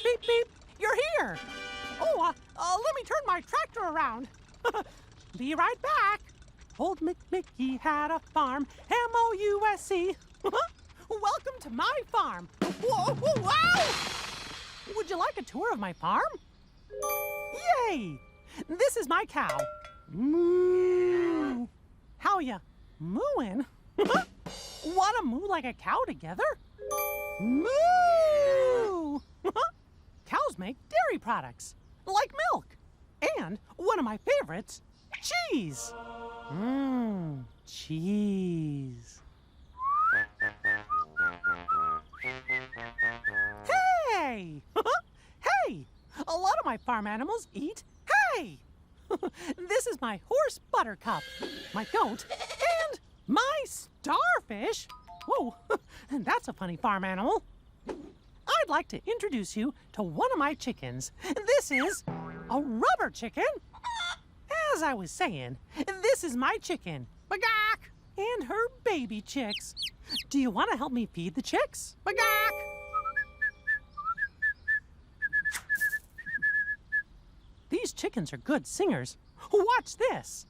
beep, beep. You're here. Oh, let me turn my tractor around. Be right back. Old McMickey had a farm, M-O-U-S-E. Welcome to my farm. Whoa, whoa, wow! Would you like a tour of my farm? Yay! This is my cow. Moo. How ya mooing? Wanna moo like a cow together? Moo! Cows make dairy products, like milk. And one of my favorites, cheese. Cheese. Hey! Hey! A lot of my farm animals eat hay. This is my horse Buttercup, my goat, and my starfish. Whoa, that's a funny farm animal. I'd like to introduce you to one of my chickens. This is a rubber chicken. As I was saying, this is my chicken, Bagak, and her baby chicks. Do you want to help me feed the chicks? Bagak! These chickens are good singers. Watch this.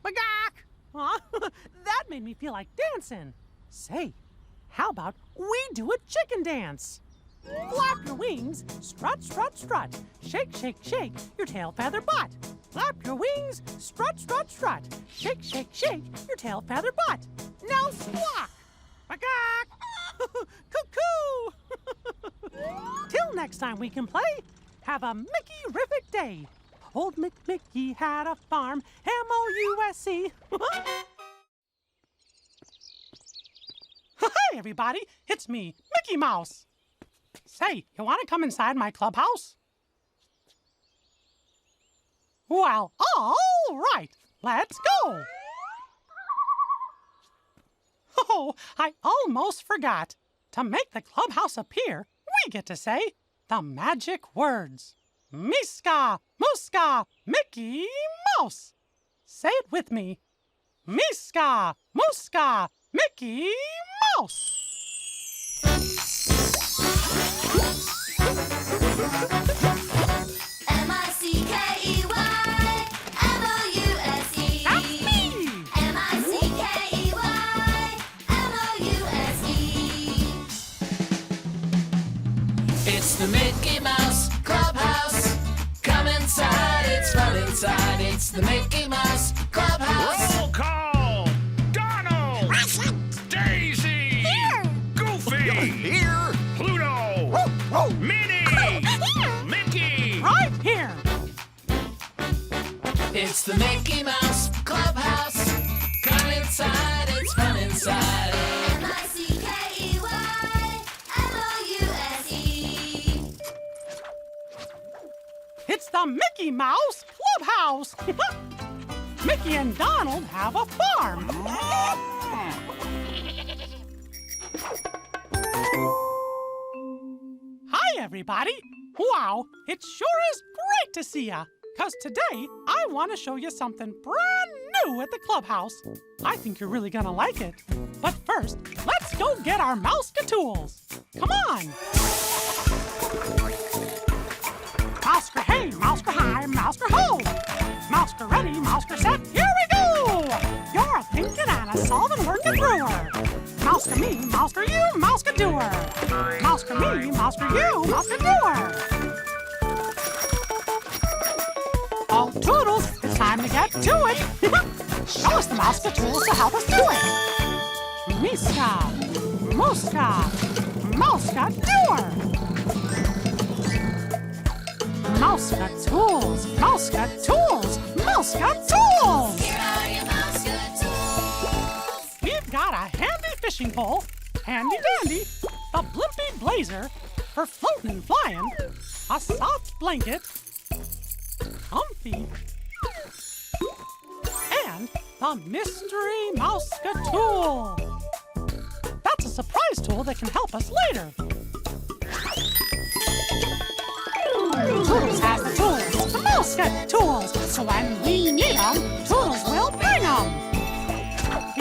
Bagak! Aw, that made me feel like dancing. Say, how about we do a chicken dance? Flap your wings, strut, strut, strut. Shake, shake, shake your tail feather butt. Flap your wings, strut, strut, strut. Shake, shake, shake your tail feather butt. Now squawk! Bagak! Cuckoo! Till next time we can play, have a Mickey-rific day. Old McMickey had a farm, M-O-U-S-E. Hi, everybody. It's me, Mickey Mouse. Say, you want to come inside my clubhouse? Well, all right. Let's go. Oh, I almost forgot. To make the clubhouse appear, we get to say the magic words. Miska, Muska, Mickey Mouse. Say it with me. Miska, Muska, Mickey Mouse. M-I-C-K-E-Y-M-O-U-S-E. That's me. M-I-C-K-E-Y-M-O-U-S-E. It's the Mickey Mouse Clubhouse. Come inside, it's fun inside. It's the Mickey Mouse Clubhouse. Roll call! Donald! Daisy! Here! Goofy! Here! Pluto! Whoa! Minnie! Here! Mickey! Right here. It's the Mickey Mouse Clubhouse. Come inside, it's fun inside. M-I-C-K-E-Y-M-O-U-S-E. It's the Mickey Mouse Clubhouse. Mickey and Donald have a farm. Hi, everybody. Wow, it sure is great to see ya. 'Cause today, I want to show you something brand new at the clubhouse. I think you're really gonna like it. But first, let's go get our mouse-ka-tools. Come on. Mouse-ka hey, mouse-ka hi, mouse-ka ho. Mouse-ka ready, mouse-ka set, here we go. You're a thinking and a solving working brewer. Mouse-ka me, mouse-ka you, mouse-ka doer. Mouse-ka me, mouse-ka you, mouse-ka doer. All toodles, it's time to get to it. Show us the mouse-ka tools to help us do it. Miska, Muska, mouse-ka doer. Mouse-ka tools, mouse-ka tools, mouse-ka tools. Here are your mouse-ka tools. We've got a handy fishing pole, handy dandy, the blimpy blazer for floating and flying, a soft blanket, comfy, and the mystery mouse-ka tool. That's a surprise tool that can help us later. Tools has the tools, the mouse-ka tools, so when we need them, tools will bring them.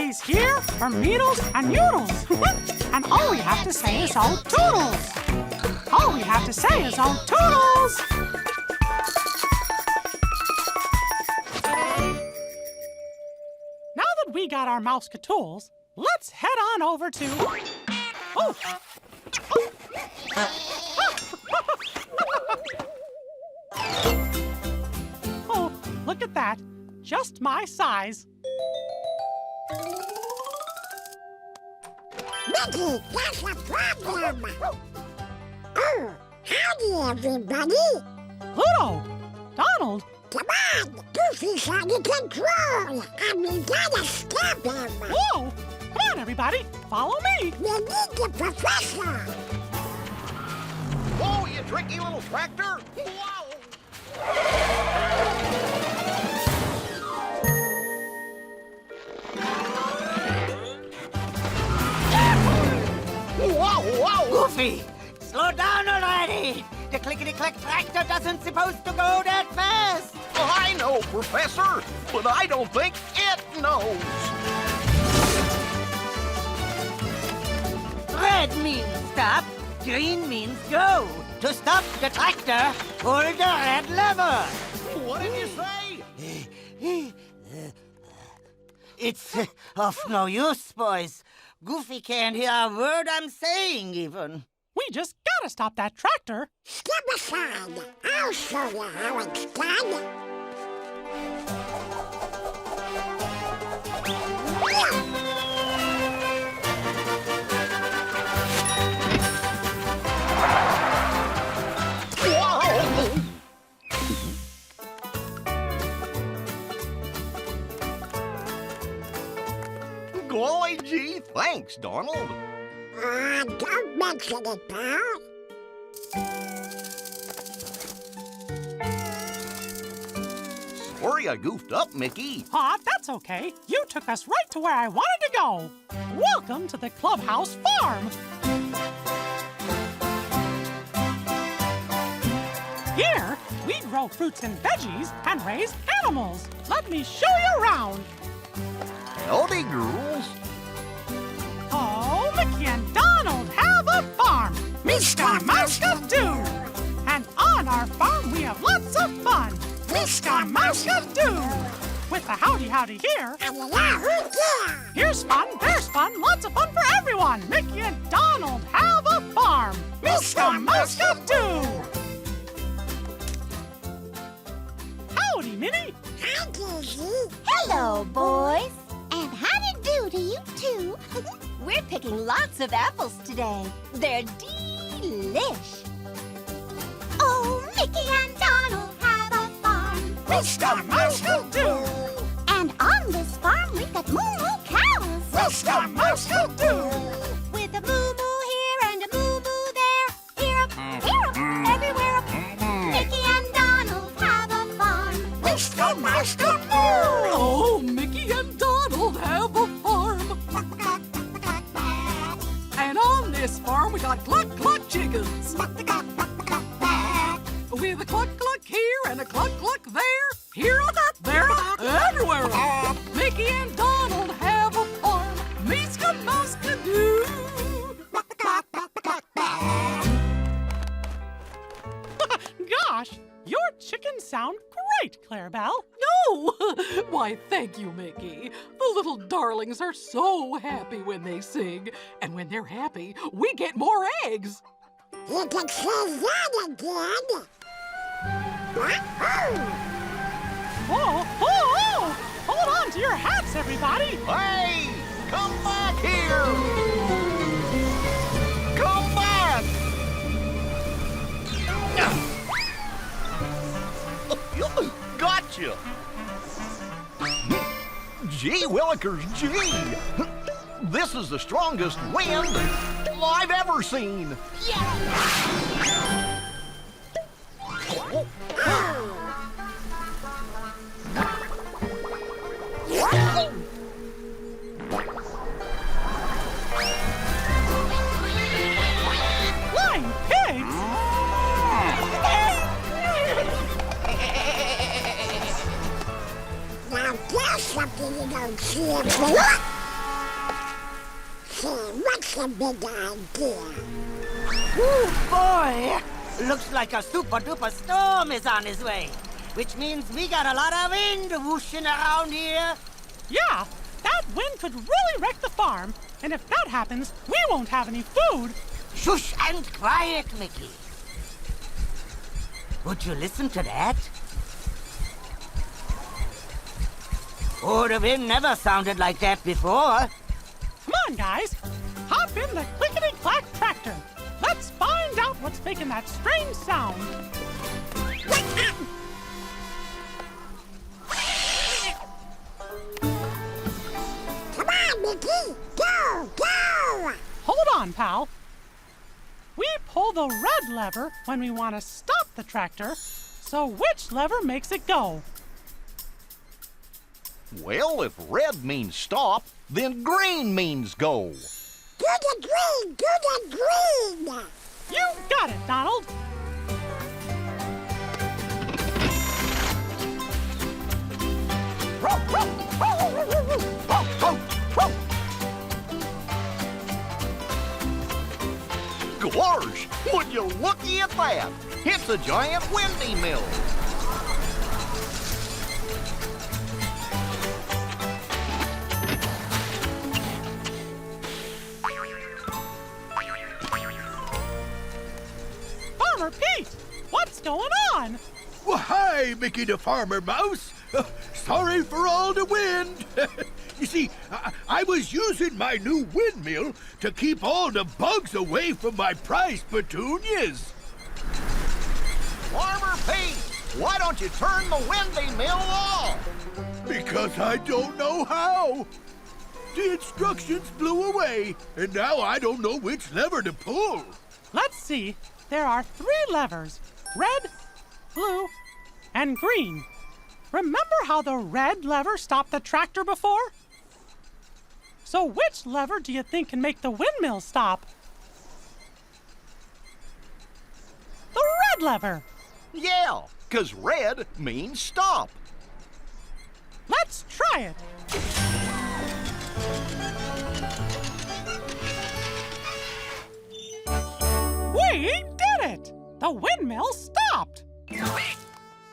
holidays here for meedles and noodles. And all we have to say is oh toodles. All we have to say is oh toodles. Now that we got our mouse tools, let's head on over to... Oh! Oh, look at that. Just my size. Mickey, that's a problem. Oh, howdy, everybody. Pluto! Donald! Come on, Goofy's under control, and we gotta stop him. Whoa! Come on, everybody. Follow me. We need the professor. Whoa, you tricky little tractor! Wow! Whoa! Goofy, slow down already. The clickety-clack tractor doesn't supposed to go that fast. Well, I know, Professor, but I don't think it knows. Red means stop, green means go. To stop the tractor, pull the red lever. What did you say? It's of no use, boys. Goofy can't hear a word I'm saying, even. We just gotta stop that tractor. Step aside. I'll show you how it's done. Golly gee, thanks, Donald. Don't mention it, pal. Sorry I goofed up, Mickey. Aw, that's okay. You took us right to where I wanted to go. Welcome to the Clubhouse Farm. Here, we grow fruits and veggies and raise animals. Let me show you around. Howdy, girls. Oh, Mickey and Donald have a farm. Mr. Mouse could do. And on our farm, we have lots of fun. Mr. Mouse could do. With the howdy here, here's fun, there's fun, lots of fun for everyone. Mickey and Donald have a farm. Mr. Mouse could do. Howdy, Minnie. Hi, Daisy. Hello, boys. And howdy do to you, too. We're picking lots of apples today. They're delish. Oh, Mickey and Donald have a farm. Mr. Mouse could do. And on this farm, we've got moo-moo cows. Mr. Mouse could do. With a moo-moo here and a moo-moo there. Here up, everywhere up. Mickey and Donald have a farm. Mr. Mouse could do. Oh, Mickey and Donald have a farm. And on this farm, we got cluck-cluck chickens. With a cluck-cluck here and a cluck-cluck there. Here, there, everywhere. Mickey and Donald have a farm. Mr. Mouse can do. Gosh, your chickens sound great, Clarabelle. No! Why, thank you, Mickey. The little darlings are so happy when they sing. And when they're happy, we get more eggs. You can say that again. Oh! Hold on to your hats, everybody. Hey, come back here. Come back. Gotcha. Gee willikers, gee. This is the strongest wind I've ever seen. Flying pigs? Now there's something you don't see everywhere. see, what's the big idea? Ooh, boy! Looks like a super-duper storm is on his way. Which means we got a lot of wind whooshing around here. Yeah, that wind could really wreck the farm. And if that happens, we won't have any food. Shush and quiet, Mickey. Would you listen to that? Oh, the wind never sounded like that before. Come on, guys. Hop in the clickety-clack tractor. Let's find out what's making that strange sound. Come on, Mickey! Go! Go! Hold on, pal. We pull the red lever when we want to stop the tractor. So which lever makes it go? Well, if red means stop, then green means go. Do the green! Do the green! You got it, Donald. Gosh, would you looky at that? It's a giant windy mill. Farmer Pete, what's going on? Well, hi, Mickey the Farmer Mouse. Sorry for all the wind. You see, I was using my new windmill to keep all the bugs away from my prized petunias. Farmer Pete, why don't you turn the windy mill off? Because I don't know how. The instructions blew away, and now I don't know which lever to pull. Let's see. There are 3 levers, red, blue, and green. Remember how the red lever stopped the tractor before? So which lever do you think can make the windmill stop? The red lever. Yeah, 'cause red means stop. Let's try it. We did it! The windmill stopped!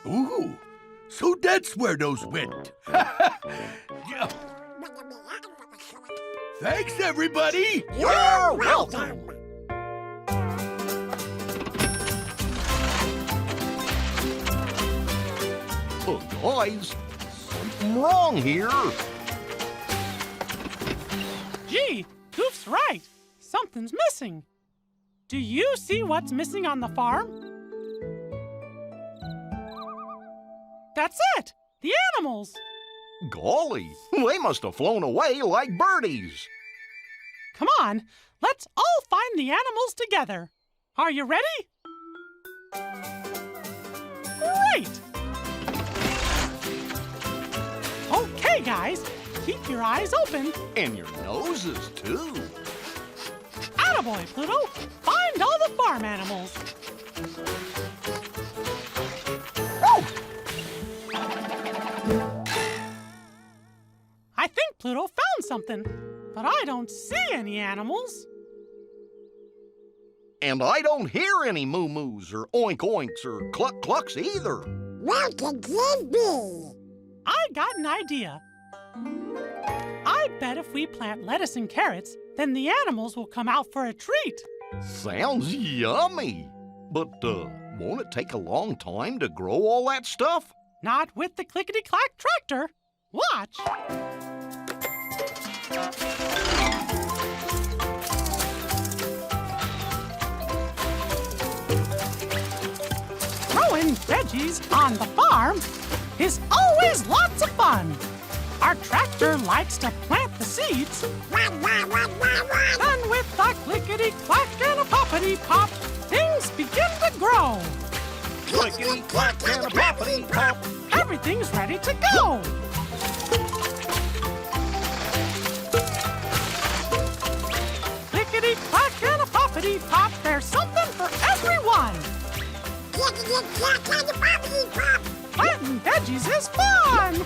Ooh, so that's where those went. Yeah. Thanks, everybody. You're welcome. Oh, guys, something wrong here. Gee, Goof's right. Something's missing. Do you see what's missing on the farm? That's it! The animals! Golly, they must have flown away like birdies. Come on, let's all find the animals together. Are you ready? Great! Okay, guys, keep your eyes open. And your noses, too. Attaboy, Pluto! Find all the farm animals. I think Pluto found something, but I don't see any animals. And I don't hear any moo-moos or oink-oinks or cluck-clucks either. What could this be? I got an idea. I bet if we plant lettuce and carrots, then the animals will come out for a treat. Sounds yummy. But, won't it take a long time to grow all that stuff? Not with the clickety-clack tractor. Watch. Growing veggies on the farm is always lots of fun. Our tractor likes to plant the seeds. And with a clickety-clack and a poppity-pop, things begin to grow. Clickety-clack and a poppity-pop. Everything's ready to go. Clickety-clack and a poppity-pop, there's something for everyone. Planting veggies is fun.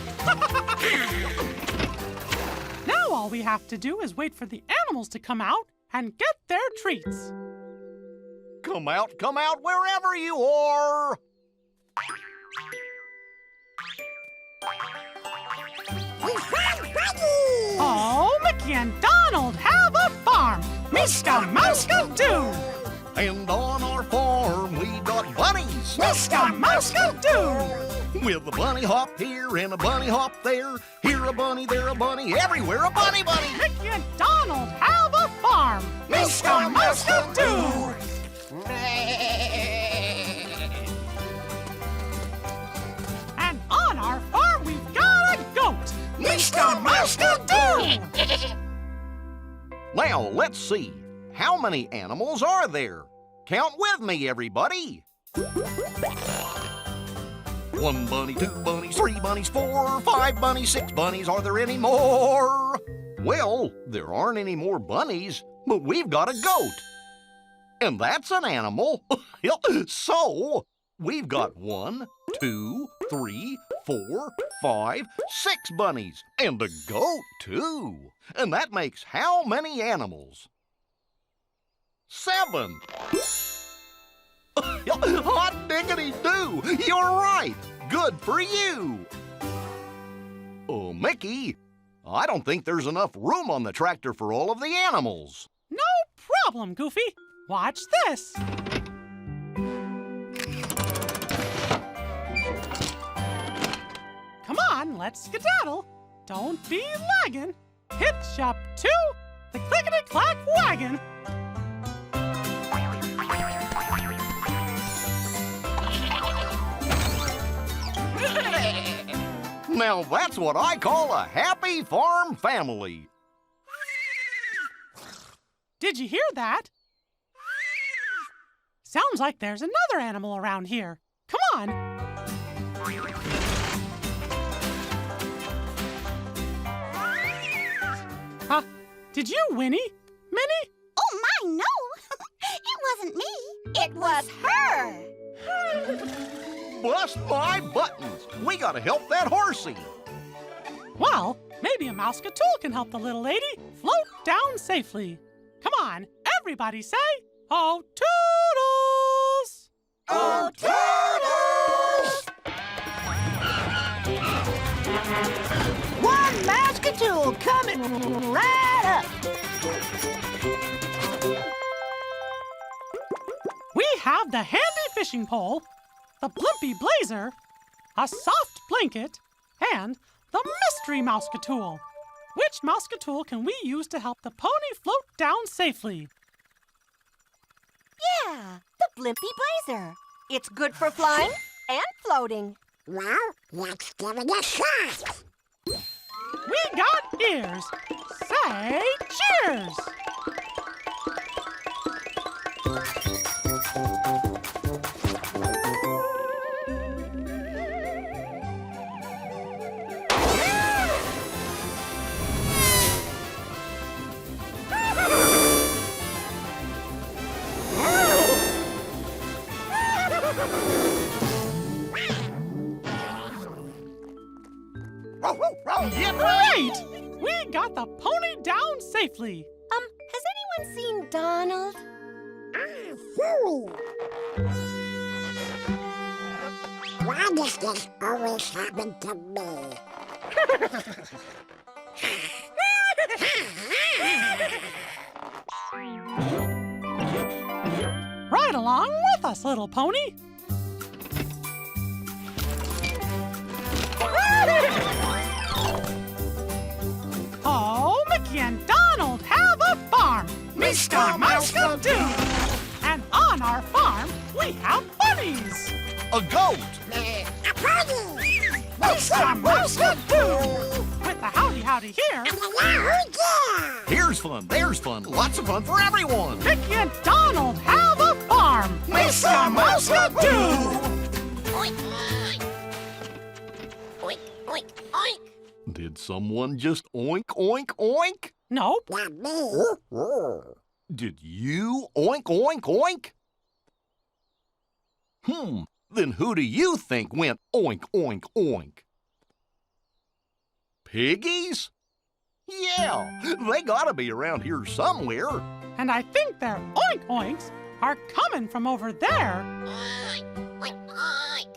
Now all we have to do is wait for the animals to come out and get their treats. Come out wherever you are. We found Bunny! Oh, Mickey and Donald have a farm. Mr. Mouse can do. And on our farm we got bunnies. Mr. Mouse can do. With a bunny hop here and a bunny hop there. Here a bunny, there a bunny, everywhere a bunny bunny. Mickey and Donald have a farm. Mr. Mouse can do. And on our farm we've got a goat. Mr. Mouse can do. Now let's see. How many animals are there? Count with me, everybody. 1 bunny, 2 bunnies, 3 bunnies, 4, 5 bunnies, 6 bunnies. Are there any more? Well, there aren't any more bunnies, but we've got a goat. And that's an animal. So, we've got 1, 2, 3, 4, 5, 6 bunnies. And a goat, too. And that makes how many animals? 7. Hot diggity do! You're right! Good for you! Oh, Mickey, I don't think there's enough room on the tractor for all of the animals. No problem, Goofy. Watch this. Come on, let's skedaddle. Don't be lagging. Hitch up to the clickety-clack wagon. Now that's what I call a happy farm family. Did you hear that? Sounds like there's another animal around here. Come on. Did you whinny, Minnie? Oh, my, no. It wasn't me. It was her. Bust my buttons! We gotta help that horsey. Well, maybe a mouse-catool can help the little lady float down safely. Come on, everybody say, "Oh, toodles!" Oh, toodles! One mouse-catool coming right up. We have the handy fishing pole, the blimpy blazer, a soft blanket, and the mystery mouse-catool. Which mouse-catool can we use to help the pony float down safely? Yeah, the blimpy blazer. It's good for flying and floating. Well, let's give it a shot. We got ears. Say cheers! Great! We got the pony down safely. Has anyone seen Donald? Phooey. Why does this always happen to me? Ride along with us, little pony. Oh, Mickey and Donald have a farm. Mr. Mouse can do. And on our farm, we have bunnies. A goat. A pony! Mr. Mouse can do. With the howdy howdy here, And a yahoo there! Here's fun, there's fun, lots of fun for everyone. Mickey and Donald have a farm. Mr. Mouse can do. Oink, oink, oink, oink. Did someone just oink, oink, oink? Nope. Not me. Did you oink, oink, oink? Then who do you think went oink, oink, oink? Piggies? Yeah, they gotta be around here somewhere. And I think their oink oinks are coming from over there. Oink, oink,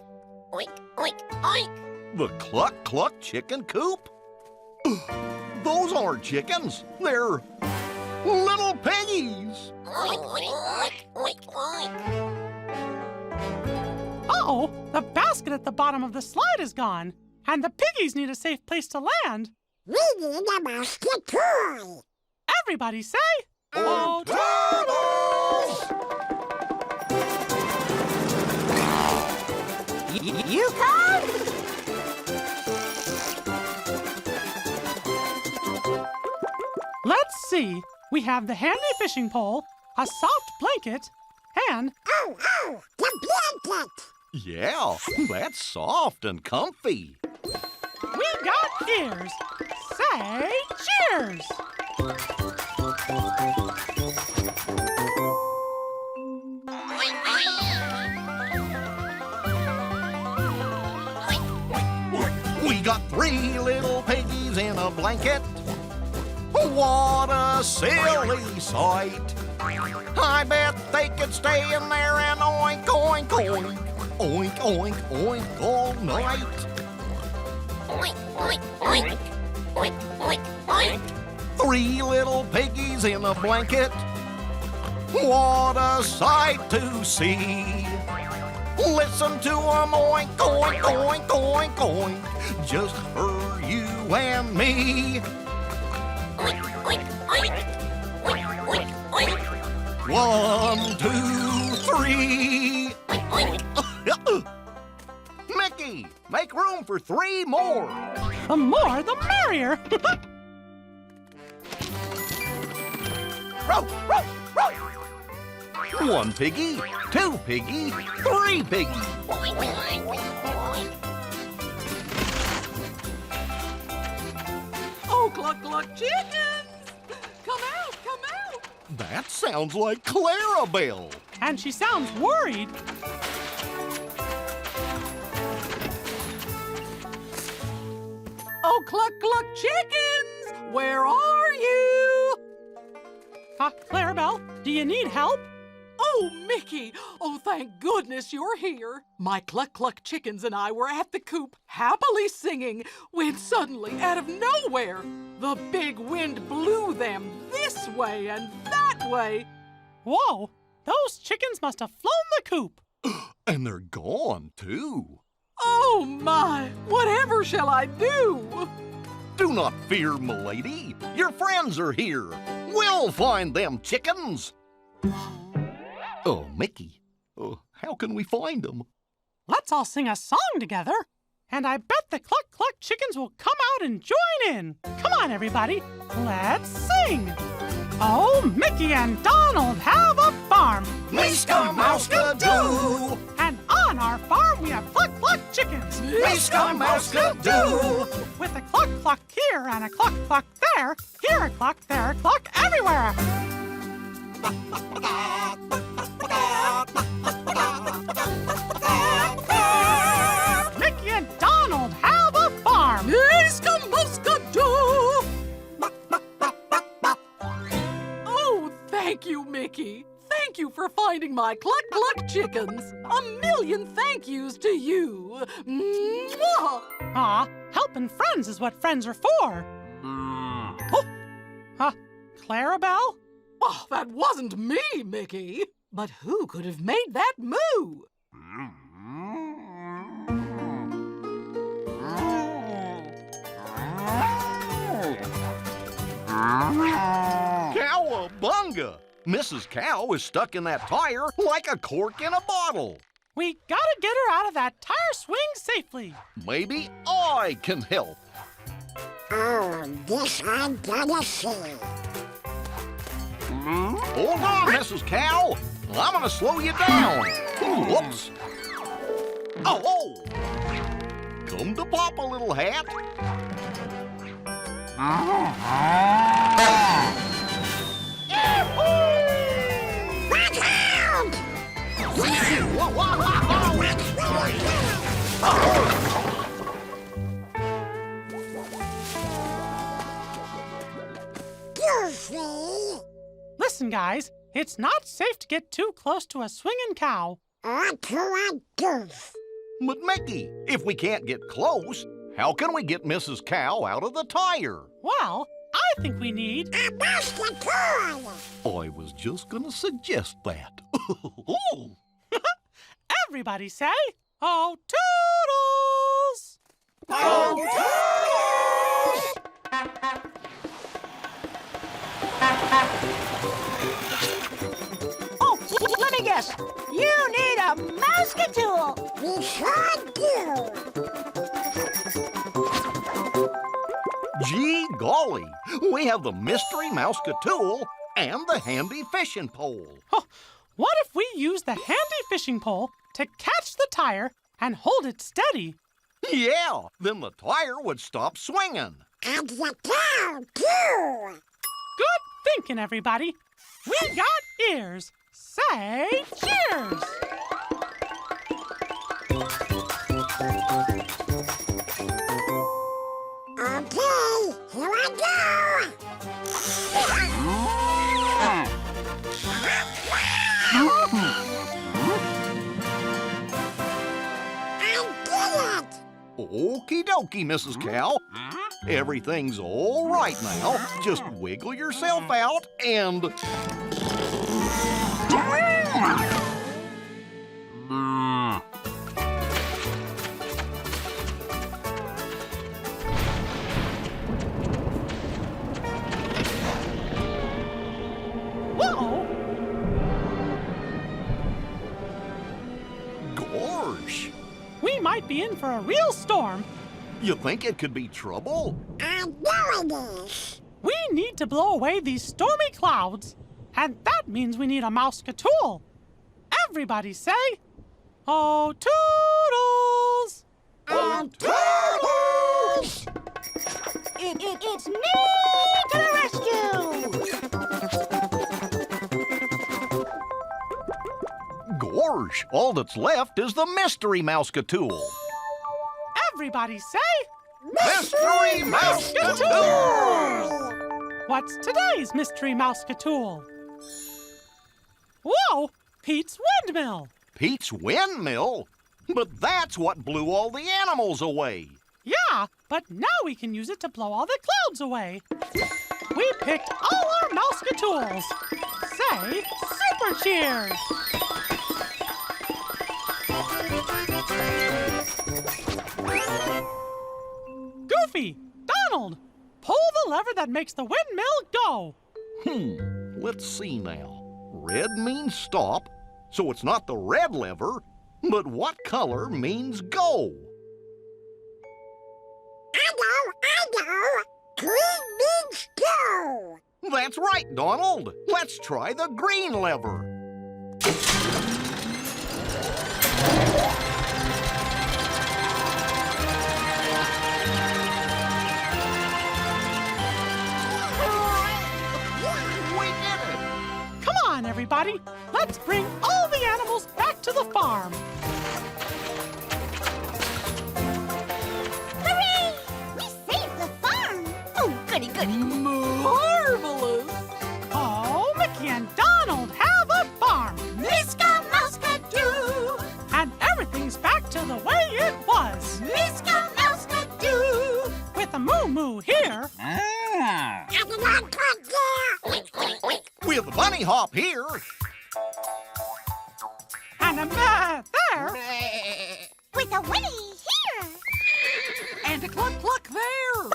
oink, oink, oink. The cluck cluck chicken coop? Those aren't chickens. They're little piggies. Oink, oink, oink, oink. Uh-oh, the basket at the bottom of the slide is gone. And the piggies need a safe place to land. We need a basket toy. Everybody say, "Oh, Yukon? Let's see. We have the handy fishing pole, a soft blanket, and Oh, the blanket. Yeah, that's soft and comfy. we got ears. Say cheers! We got 3 little piggies in a blanket. What a silly sight. I bet they could stay in there and oink, oink, oink. Oink, oink, oink all night. Oink, oink, oink. Oink, oink, oink. 3 little piggies in a blanket. What a sight to see. Listen to 'em oink, oink, oink, oink, oink. Just for you and me. Oink, oink, oink. Oink, oink, oink. 1, 2, 3. Oink, oink. Mickey, make room for 3 more. The more, the merrier. Row, row, row. 1 piggy, 2 piggy, 3 piggy. Oink, oink, oink. Oh, cluck, cluck, chickens! Come out, come out! That sounds like Clarabelle. And she sounds worried. Oh, cluck, cluck, chickens! Where are you? Clarabelle, do you need help? Oh, Mickey! Oh, thank goodness you're here. My cluck cluck chickens and I were at the coop, happily singing, when suddenly, out of nowhere, the big wind blew them this way and that way. Whoa, those chickens must have flown the coop. And they're gone, too. Oh, my! Whatever shall I do? Do not fear, milady. Your friends are here. We'll find them chickens. Oh, Mickey, how can we find them? Let's all sing a song together. And I bet the cluck cluck chickens will come out and join in. Come on, everybody. Let's sing. Oh, Mickey and Donald have a farm. Miska Mouska do. And on our farm we have cluck cluck chickens. Miska Mouska do. With a cluck cluck here and a cluck cluck there. Here a cluck, there a cluck, everywhere. Mickey and Donald have a farm. Miska Muska do! Oh, thank you, Mickey. Thank you for finding my cluck cluck chickens. A million thank yous to you. Mwah! Aw, helping friends is what friends are for. Oh, Clarabelle? Oh, that wasn't me, Mickey. But who could have made that moo? Cowabunga! Mrs. Cow is stuck in that tire like a cork in a bottle. We gotta get her out of that tire swing safely. Maybe I can help. Oh, this I gotta see. Hold on, Mrs. Cow. I'm gonna slow you down. Whoops. Oh! Come to Papa, little hat. Watch out! Goofy. Listen, guys, it's not safe to get too close to a swinging cow. Or to a goof. But Mickey, if we can't get close, how can we get Mrs. Cow out of the tire? Well, I think we need... A musketeer. I was just gonna suggest that. Everybody say, "Oh, toodles!" Oh, Oh, let me guess. You need a musketeer. we sure do. Gee golly, we have the mystery mouse-catool and the handy fishing pole. Oh, what if we use the handy fishing pole to catch the tire and hold it steady? Yeah, then the tire would stop swinging. And the cow, too. Good thinking, everybody. We got ears. Say cheers! Okay, here I go. I did it. Okie dokie, Mrs. Cow. Everything's all right now. Just wiggle yourself out and... Whoa! Gosh! We might be in for a real storm. You think it could be trouble? I know it is. We need to blow away these stormy clouds. And that means we need a mouse-catool. Everybody say, "Oh, toodles!" Oh, toodles! It's me to the rescue. Gosh, all that's left is the mystery mouse-catool. Everybody say, Mystery mouse-catool! "What's today's mystery mouse-catool?" Whoa! Pete's windmill. Pete's windmill? But that's what blew all the animals away. Yeah, but now we can use it to blow all the clouds away. We picked all our mouse-catools. Say super cheers! Goofy, Donald, pull the lever that makes the windmill go. Let's see now. Red means stop, so it's not the red lever, but what color means go? I know. Green means go. That's right, Donald. Let's try the green lever. We did it! Come on, everybody. Let's bring all the animals back to the farm. Hooray! We saved the farm. Oh, goody, goody. Marvelous! Oh, Mickey and Donald have a farm. Miska Mouska do. And everything's back to the way it was. Miska Mouska do. With a moo-moo here. And an encore there. With Bunny Hop here. And a there. With a whinny here. And a cluck there!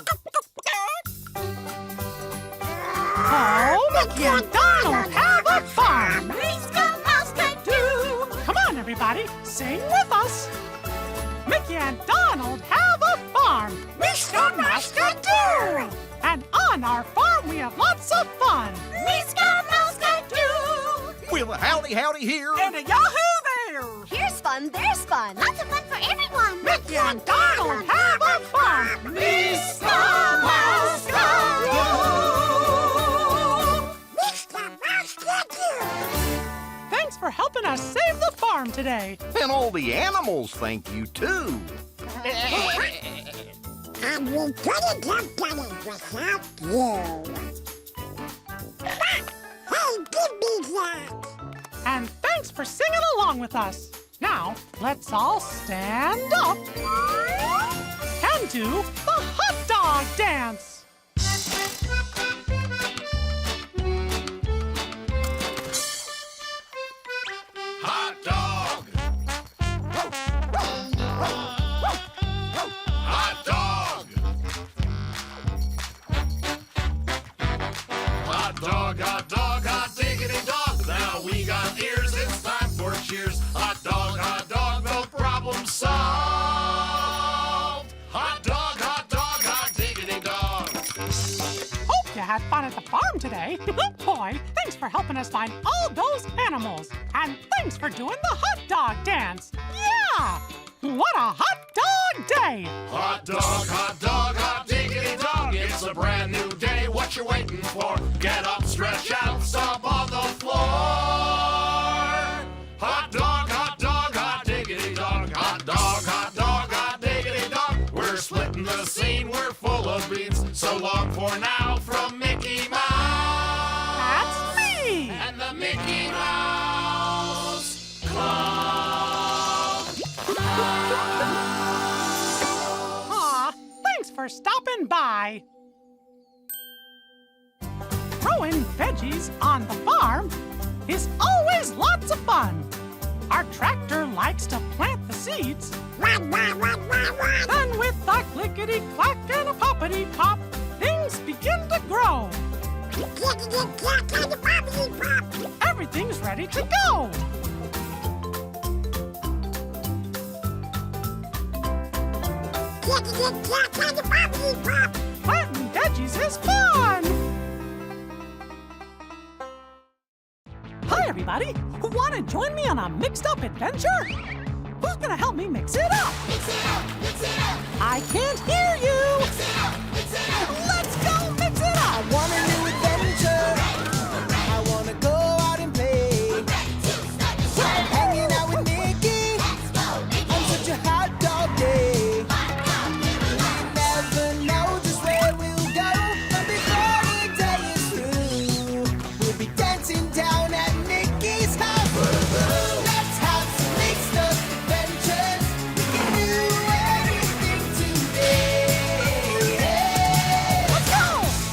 Oh, Mickey and Donald have a farm. Miska Mouska do. Come on, everybody, sing with us. Mickey and Donald have a farm. Mr. Master do. And on our farm, we have lots of fun. Miska Mouska do. With a howdy howdy here. And a yahoo there! Here's fun, there's fun. Lots of fun for everyone. Mickey and Donald have a farm. Miska Mouska Mr. Master do. Thanks for helping us save the farm today. And all the animals thank you, too. And we couldn't have done it without you. along with us. Now, let's all stand up and do the hot dog dance. Hot dog. Hot dog. Hot dog, hot dog, hot diggity dog. Now we got ears, it's time for cheers. Hot dog, no problem solved. Hot dog, hot diggity dog. Hope you had fun at the farm today. Boy, thanks for helping us find all those animals. And thanks for doing the hot dog dance. Yeah! What a hot dog day! Hot dog, hot diggity dog. It's a brand new day. What you waiting for? Get up, stretch out, stomp on the floor. Hot dog, hot diggity dog. Hot dog, hot diggity dog. We're splitting the scene. We're full of beans. So long for now from Mickey Mouse. That's me! And the Mickey Mouse Club. Aw, thanks for stopping by. Growing veggies on the farm is always lots of fun. Our tractor likes to plant the seeds, and with a clickety-clack and a poppity-pop, things begin to grow. Everything's ready to go. Planting veggies is fun. Hi, everybody. Want to join me on a mixed-up adventure? Who's going to help me mix it up? Mix it up, mix it up. I can't hear you. Mix it up, mix it up. Let's go mix it up. I want a new adventure. I want to go out and play. I'm hanging out with Mickey on such a hot dog day. We never know just where we'll go, but before the day is through, we'll be dancing down at Mickey's house. Let's have some mixed up adventures. We can do anything today. Let's go.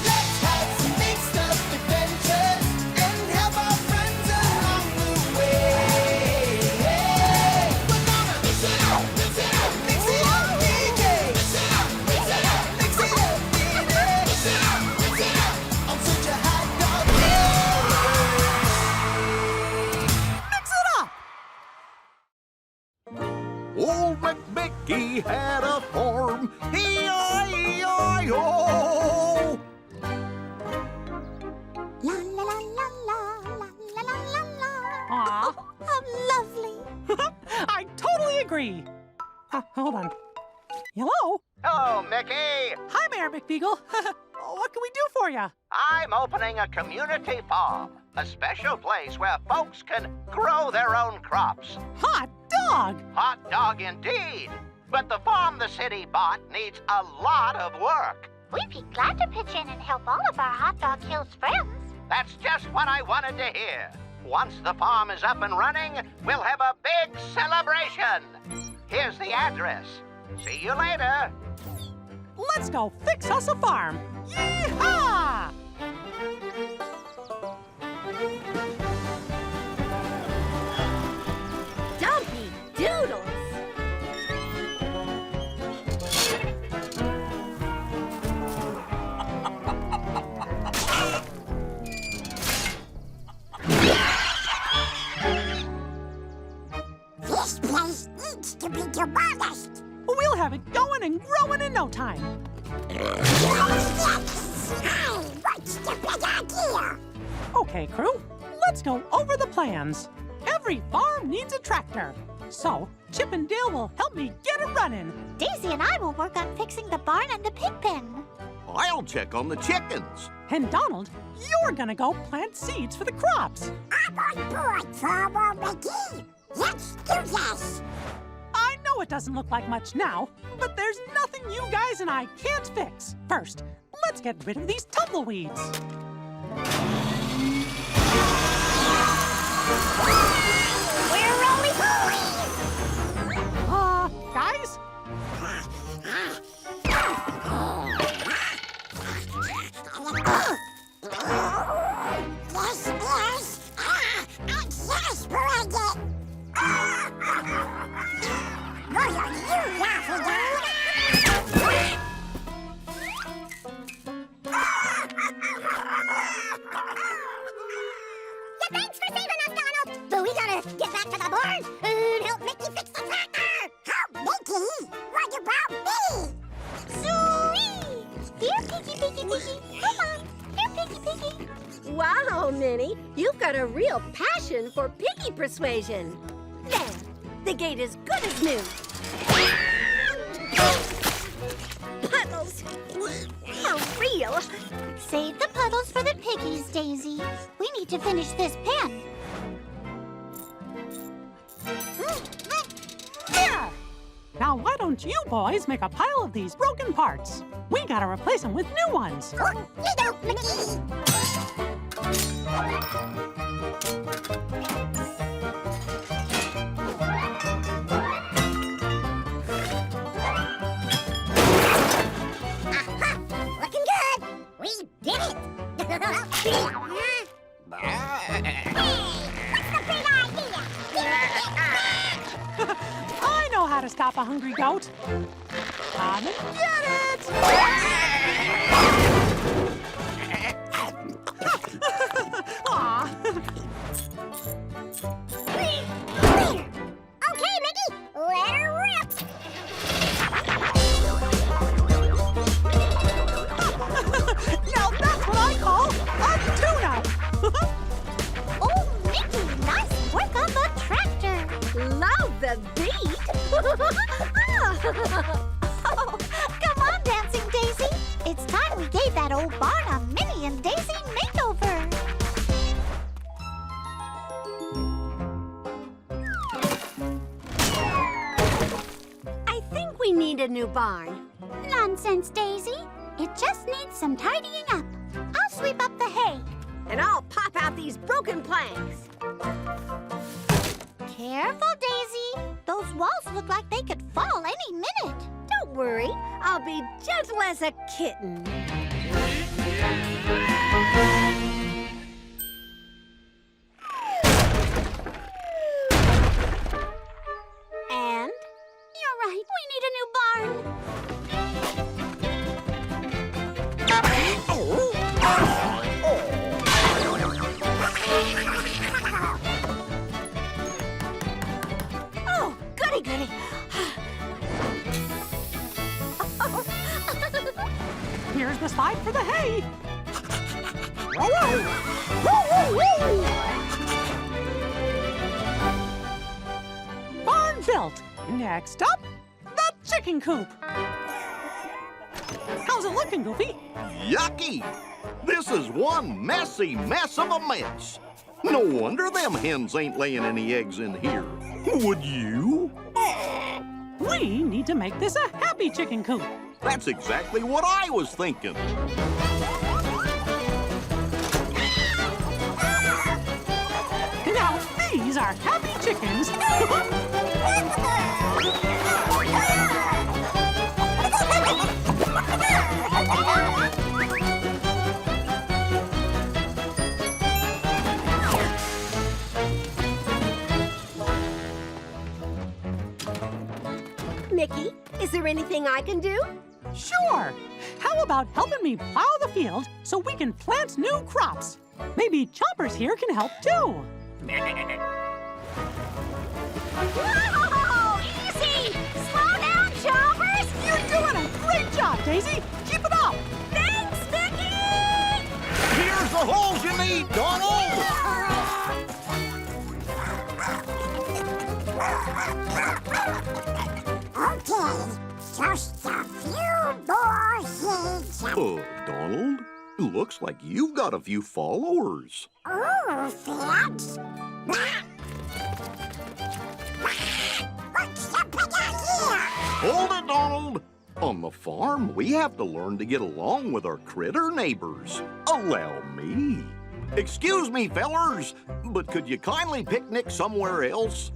Let's have some mixed up adventures and help our friends along the way. We're gonna mix it up, mix it up, mix it up, DJ. Mix it up, mix it up, mix it up, baby. Mix it up, mix it up. I'm such a hot dog Mix it up. Old McMickey had a farm. E-I-E-I-O. La la la la la la la la la la. Aw, How lovely. I totally agree. Hold on. Hello? Hello, Mickey. Hi, Mayor McBeagle. What can we do for you? I'm opening a community farm, a special place where folks can grow their own crops. Hot dog! Hot dog indeed. But the farm the city bought needs a lot of work. We'd be glad to pitch in and help all of our Hot Dog Hills friends. That's just what I wanted to hear. Once the farm is up and running, we'll have a big celebration. Here's the address. See you later. Let's go fix us a farm. Yee-haw! Dumpy doodles. This place needs to be demolished. We'll have it going and growing in no time. Yes! What's the big idea? Okay, crew, let's go over the plans. Every farm needs a tractor. So, Chip and Dale will help me get it running. Daisy and I will work on fixing the barn and the pig pen. I'll check on the chickens. And Donald, you're gonna go plant seeds for the crops. I'm on board, Farmer Mickey. Let's do this. I know it doesn't look like much now, but there's nothing you guys and I can't fix. First, let's get rid of these tumbleweeds. We're only Let's get back to the barn and help Mickey fix the tractor. Help Mickey? What about me? Sweet! Here, Piggy, Piggy, Piggy. Come on. Here, Piggy, Piggy. Wow, Minnie, you've got a real passion for piggy persuasion. There, the gate is good as new. Puddles! For real! Save the puddles for the piggies, Daisy. We need to finish this pen. There! Now why don't you boys make a pile of these broken parts? We gotta replace them with new ones. Okey-doke, Mickey. Aha! Looking good. We did it. Hey, what's the big idea? I know how to stop a hungry goat. Come and get it! Aw. Okay, Mickey, let her rip. Now that's what I call a tune-up! Oh, Mickey, nice work on the tractor. Love the beat! Oh, come on, Dancing Daisy. It's time we gave that old barn a Minnie and Daisy makeover. I think we need a new barn. Nonsense, Daisy. It just needs some tidying up. I'll sweep up the hay. And I'll pop out these broken planks. Careful, Daisy. Those walls look like they could fall any minute. Don't worry, I'll be gentle as a kitten. And You're right, we need a new barn. oh, goody goody. Here's the slide for the hay. Barn built. Next up, the chicken coop. How's it looking, Goofy? Yucky! This is one messy mess of a mess. No wonder them hens ain't laying any eggs in here. Would you? We need to make this a happy chicken coop. That's exactly what I was thinking. Now, these are happy chickens. Mickey, is there anything I can do? Sure. How about helping me plow the field so we can plant new crops? Maybe Chompers here can help too. Whoa! Easy! Slow down, Chompers! You're doing a great job, Daisy. Keep it up. Thanks, Mickey! Here's the holes you need, Donald! Okay, just a few more seeds. Donald, looks like you've got a few followers. Oh, Fats. What's the big idea? Hold it, Donald. On the farm, we have to learn to get along with our critter neighbors. Allow me. Excuse me, fellers, but could you kindly picnic somewhere else?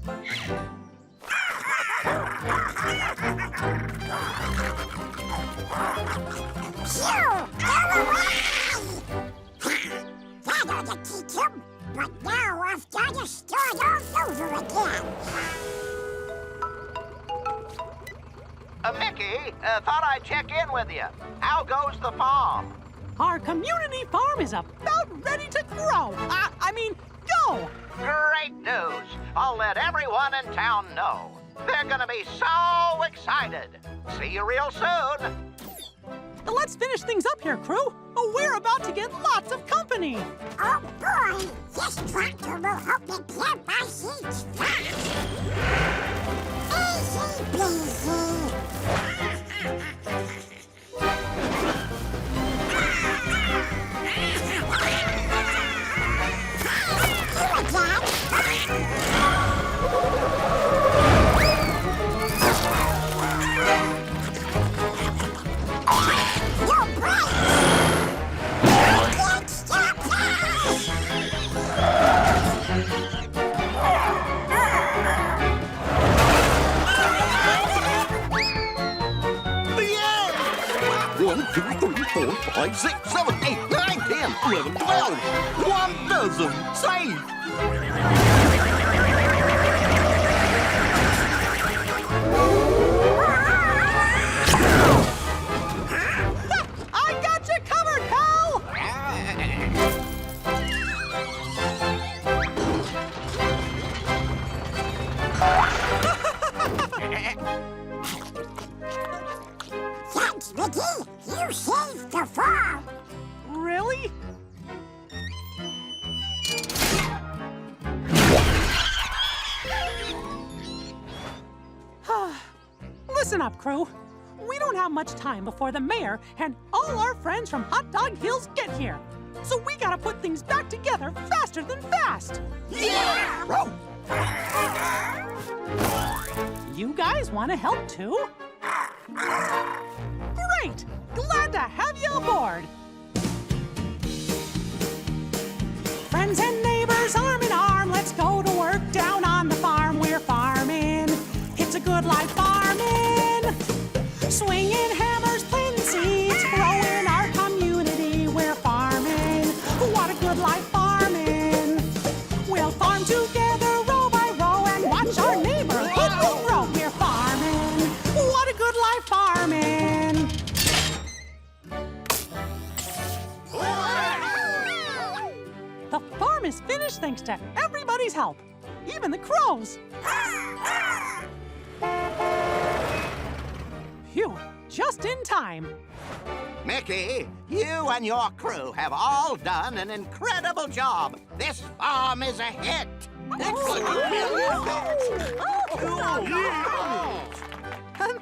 Phew! Go away! That ought to teach him. But now I've got to start all over again. Mickey, thought I'd check in with you. How goes the farm? Our community farm is about ready to grow. I mean, go! Great news! I'll let everyone in town know. They're gonna be so excited. See you real soon. Let's finish things up here, crew. We're about to get lots of company. Oh boy, this tractor will help me plant my seeds fast. Easy peasy. One, two, three, 4, 5, 6, 7, 8, 9, 10, 11, 12. 1 dozen. Safe. I got you covered, pal! Thanks, Mickey. You saved the farm. Really? Listen up, crew. We don't have much time before the mayor and all our friends from Hot Dog Hills get here. So we gotta put things back together faster than fast. Yeah! You guys want to help too? Great! Glad to have you aboard. Friends and neighbors, arm in arm, let's go to work down on the farm. We're farming. It's a good life farming. Swinging hammers, planting seeds, growing our community. We're farming. What a good life farming. We'll farm together row by row and watch our neighborhood will grow. We're farming. What a good life farming. The farm is finished thanks to everybody's help, even the crows. Phew, just in time. Mickey, you and your crew have all done an incredible job. This farm is a hit.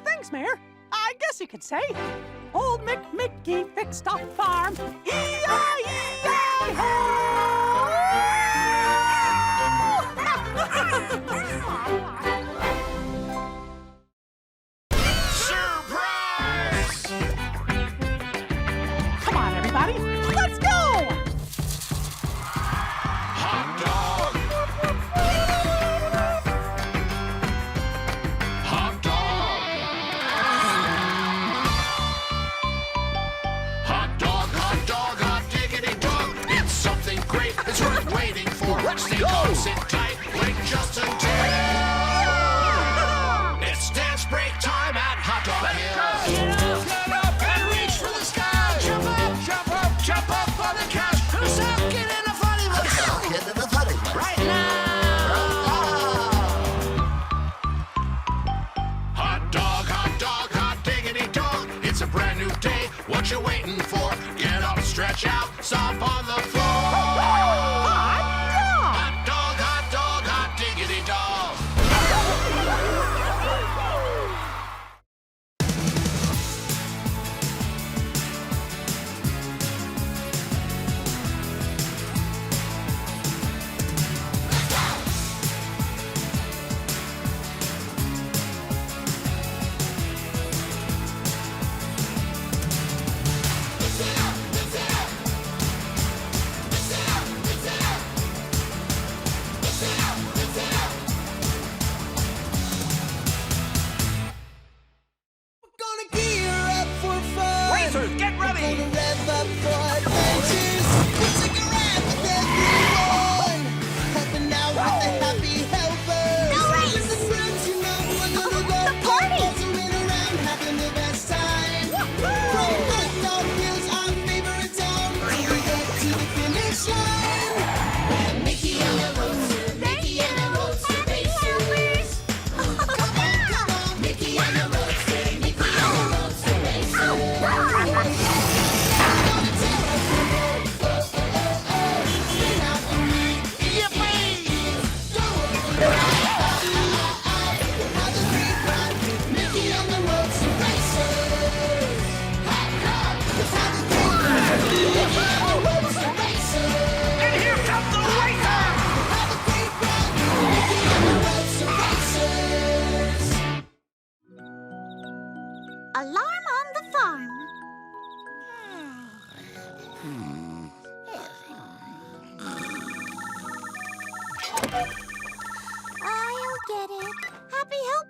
Thanks, Mayor. I guess you could say, old McMickey fixed a farm. Surprise! Come on, everybody, let's go! Hot dog! Hot dog! Hot dog, hot dog, hot diggity dog. It's something great, it's worth waiting for. Stay calm, sit tight, wait just until it's dance break time at Hot Dog Hill. Get up and reach for the sky. Jump up, jump up, jump up for the cash. Who's up? Get in the funny one. Get in the funny one. Right now. Hot dog, hot diggity dog. It's a brand new day. What you waiting for? Get up, stretch out, stomp on the floor. Hot dog, hot diggity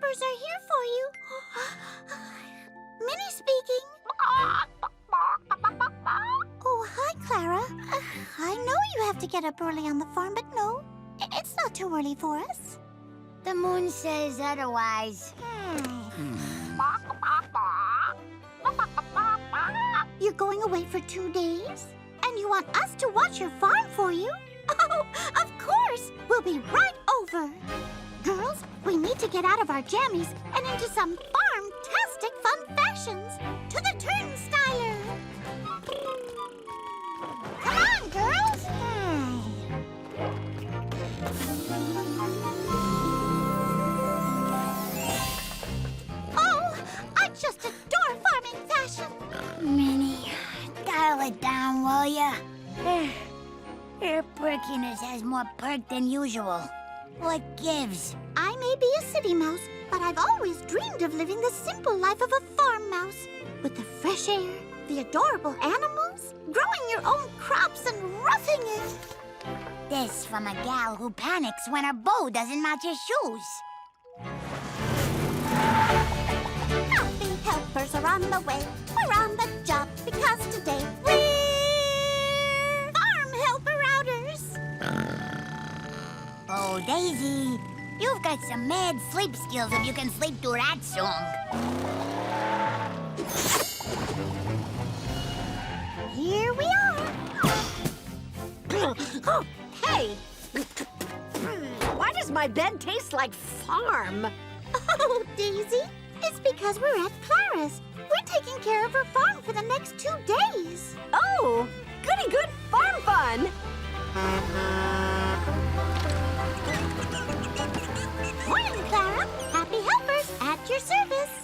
Helpers are here for you. Minnie speaking. Oh, hi, Clara. I know you have to get up early on the farm, but no, it's not too early for us. The moon says otherwise. You're going away for 2 days? And you want us to watch your farm for you? Oh, of course! We'll be right over. Girls, we need to get out of our jammies and into some farm-tastic fun fashions. To the turnstiler! Come on, girls! Oh, I just adore farming fashion! Minnie, dial it down, will ya? Your perkiness has more perk than usual. What gives? I may be a city mouse, but I've always dreamed of living the simple life of a farm mouse. With the fresh air, the adorable animals, growing your own crops and roughing it. This from a gal who panics when her bow doesn't match her shoes. Happy helpers are on the way. We're on the job because today we're farm helper-outers. Oh, Daisy, you've got some mad sleep skills if you can sleep through that song. Here we are. Hey! Why does my bed taste like farm? Oh, Daisy, it's because we're at Clara's. We're taking care of her farm for the next 2 days. Oh, goody good farm fun! Morning, Clara. Happy helpers at your service.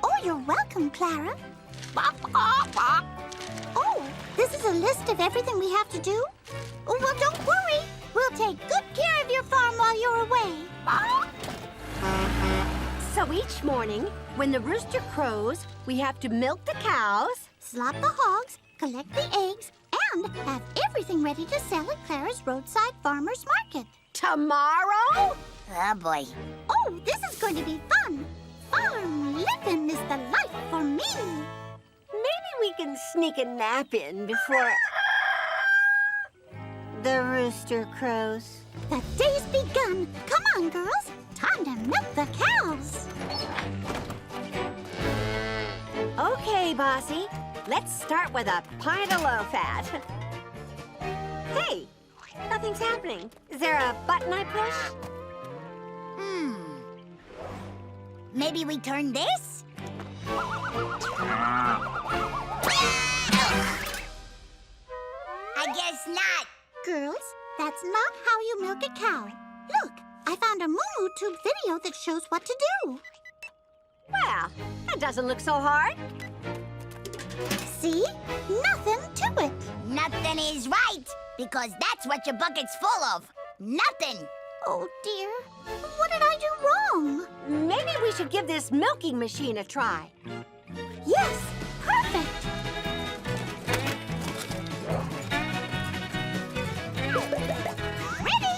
Oh, you're welcome, Clara. Oh, this is a list of everything we have to do? Oh, well, don't worry. We'll take good care of your farm while you're away. So each morning, when the rooster crows, we have to milk the cows, Slop the hogs, collect the eggs, and have everything ready to sell at Clara's Roadside Farmers Market. tomorrow? Oh, boy. Oh, this is going to be fun. Farm living is the life for me. Maybe we can sneak a nap in before the rooster crows. The day's begun. Come on, girls. Time to milk the cows. Okay, Bossy. Let's start with a pint of low-fat. Hey, nothing's happening. Is there a button I push? Maybe we turn this? I guess not. Girls, that's not how you milk a cow. Look, I found a Moo Tube video that shows what to do. Well, that doesn't look so hard. See? Nothing to it. Nothing is right, because that's what your bucket's full of. Nothing. Oh, dear. What did I do wrong? Maybe we should give this milking machine a try. Yes, perfect. Ready?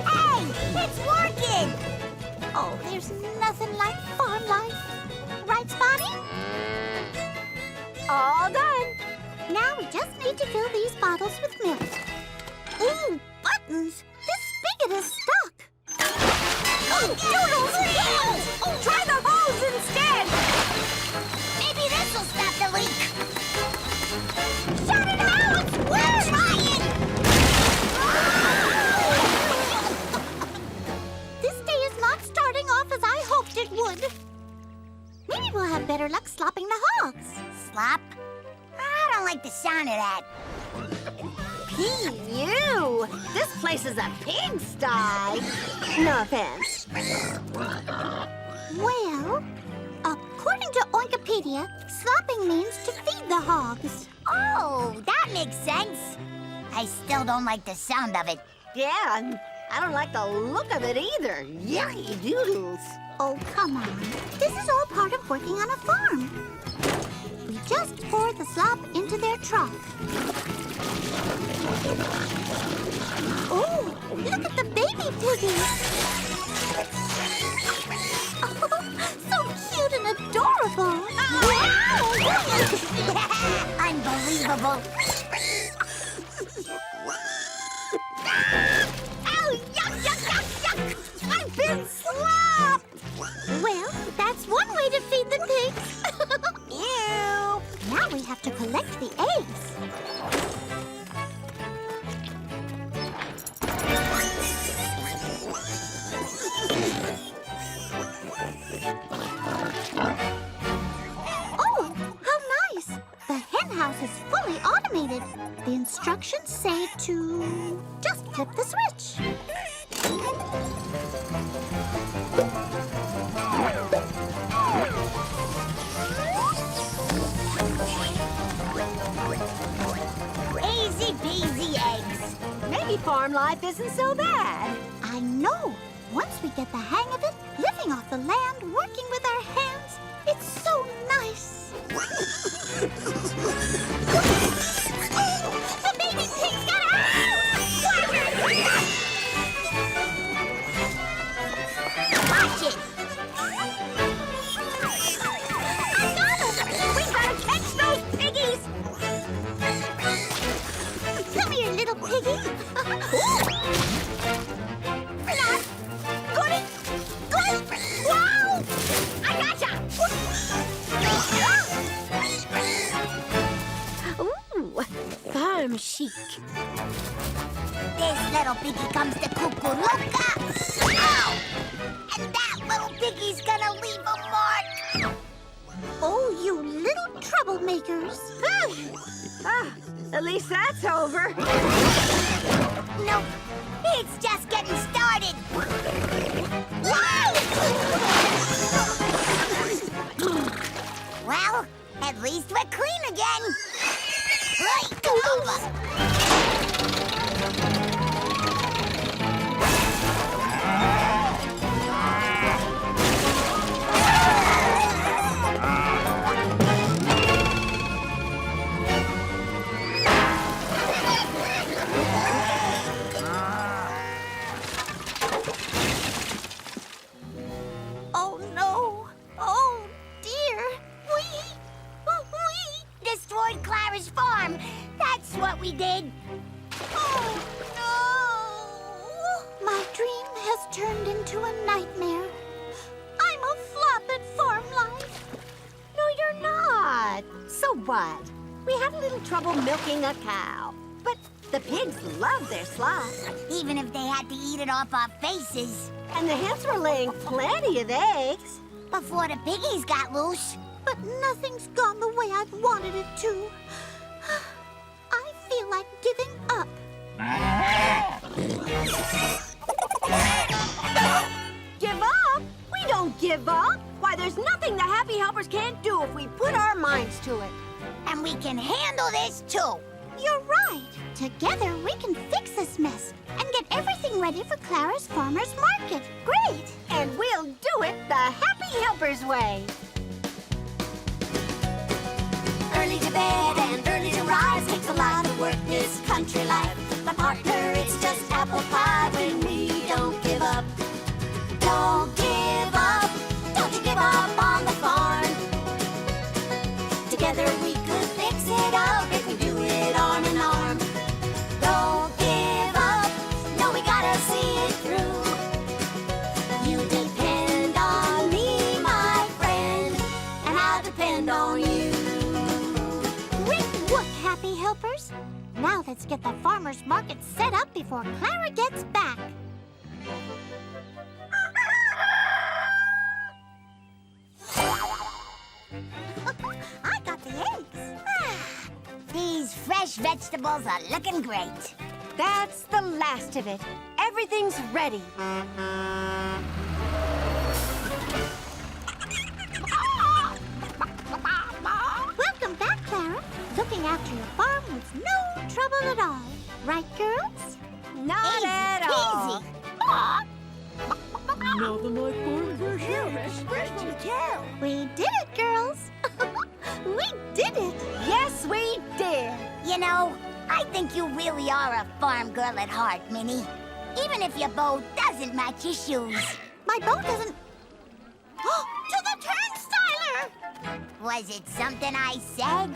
Hey, it's working! Oh, there's nothing like farm life. Right, Spotty? All done. Now we just need to fill these bottles with milk. Ooh, buttons! This spigot is stuck. Oh, Doodles! Oh, try the hose instead! Maybe this'll stop the leak. Shut it out! We're trying! This day is not starting off as I hoped it would. Maybe we'll have better luck slopping the hogs. Slop? I don't like the sound of that. You! This place is a pigsty. No offense. Well, according to Oinkopedia, slopping means to feed the hogs. Oh, that makes sense. I still don't like the sound of it. Yeah, I don't like the look of it either. Yucky doodles. Oh, come on. This is all part of working on a farm. We just pour the slop into their trough. Oh, look at the baby piggies. Oh, so cute and adorable. Unbelievable. Oh, yuck, yuck, yuck, yuck. I've been slopped. Well, that's one way to feed the pigs. Ew. Now we have to collect the eggs. Oh, how nice! The hen house is fully automated. The instructions say to just flip the switch. Easy peasy eggs. Maybe farm life isn't so bad. I know. Once we get the hang of it, living off the land, working with our hands, it's so nice. The baby pigs got out! Watch it. I got him! We gotta catch those piggies. Come here, little piggy. Flop. Got it. Good. Wow! I gotcha. Ooh, farm chic. This little piggy comes to Kukuruka. Ow! And that little piggy's gonna leave a mark. Oh, you little troublemakers. At least that's over. Nope. It's just getting started. Whoa! Well, at least we're clean again. Right, over. Oh, no. Oh, dear. We Destroyed Clara's farm. That's what we did. Oh, no. My dream has turned into a nightmare. I'm a flop at farm life. No, you're not. So what? We had a little trouble milking a cow. But the pigs love their slop. Even if they had to eat it off our faces. And the hens were laying plenty of eggs. Before the piggies got loose. But nothing's gone the way I've wanted it to. I feel like giving up. Give up? We don't give up. Why, there's nothing the Happy Helpers can't do if we put our minds to it. And we can handle this too. You're right. Together we can fix this mess and get everything ready for Clara's Farmer's Market. Great! And we'll do it the Happy Helpers way. Early to bed and early to rise takes a lot of work, this country life. My partner, it's just apple pie when we don't give up. Don't give up. Don't you give up on the farm. Together we could fix it up if we do it arm in arm. Don't give up. No, we gotta see it through. You depend on me, my friend, and I'll depend on you. Great work, Happy Helpers. Now let's get the farmer's market set up before Clara gets back. I got the eggs. These fresh vegetables are looking great. That's the last of it. Everything's ready. Welcome back, Clara. Looking after your farm was no trouble at all. Right, girls? Not at all. Easy. Nothing like farm fresh air. Fresh from the cow. We did it, girls. We did it. Yes, we did. You know, I think you really are a farm girl at heart, Minnie. Even if your bow doesn't match your shoes. My bow doesn't... To the turnstiler! Was it something I said?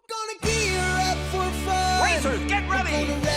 Gonna gear up for fun. Racers, get ready! We're gonna